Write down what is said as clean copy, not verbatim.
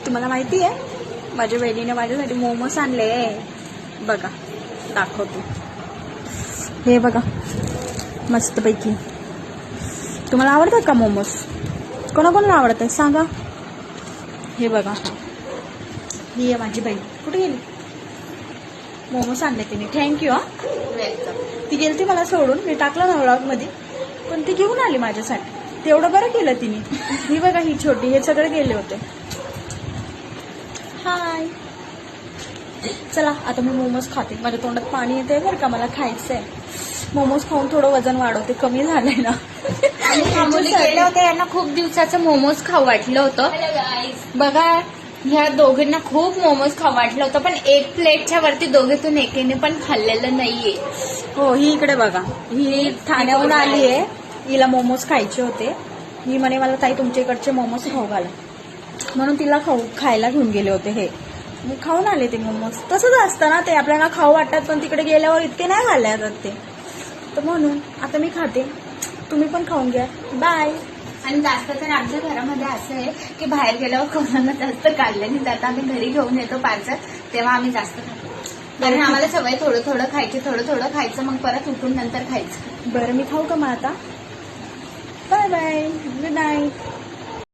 तुम्हाला माहिती आहे माझ्या बहिणीने माझ्यासाठी मोमोज आणले. बघा दाखवते. हे बघा मस्तपैकी. तुम्हाला आवडतात का मोमोज? कोणाकोणाला आवडतात सांगा. हे बघा ही आहे माझी बहीण. कुठे गेली? मोमोज आणले तिने. थँक्यू. हा ती गेली ती मला सोडून. मी टाकलं ना व्लॉगमध्ये पण ती घेऊन आली माझ्यासाठी. तेवढं बरं केलं तिने. ही बघा ही छोटी. हे सगळे गेले होते. हाय. चला आता मी मोमोज खाते. माझ्या तोंडात पाणी येते बरं का. मला खायचंय. मोमोज खाऊन थोडं वजन वाढवते. कमी झालंय ना. मुली गेले होते यांना खूप दिवसाचं मोमोज खाऊ वाटलं होतं. बघा ह्या दोघींना खूप मोमोज खाऊ वाटलं होतं पण एक प्लेटच्या वरती दोघीतून एकीने पण खाल्लेलं नाहीये. हो ही इकडे बघा. ही ठाण्याहून आली आहे. हिला मोमोज खायचे होते. ही म्हणे मला ताई तुमच्या इकडचे मोमोज खाऊ घाला म्हणून तिला खायला घेऊन गेले होते. हे मी खाऊन आले ते मोमोज. तसंच असतं ना ते. आपल्याला खाऊ वाटतात पण तिकडे गेल्यावर इतके नाही खाल्ले जातात ते. तर म्हणून आता मी खाते. तुम्ही पण खाऊन घ्या. बाय. आणि जास्त तर आमच्या घरामध्ये असं आहे की बाहेर गेल्यावर कोणाला जास्त काढलं नाही जात. आम्ही घरी घेऊन येतो पार्सल तेव्हा आम्ही जास्त खातो. कारण आम्हाला सवय थोडं थोडं खायची. थोडं थोडं खायचं मग परत उठून नंतर खायचं. बरं मी खाऊ का मग आता? Bye bye. Good night.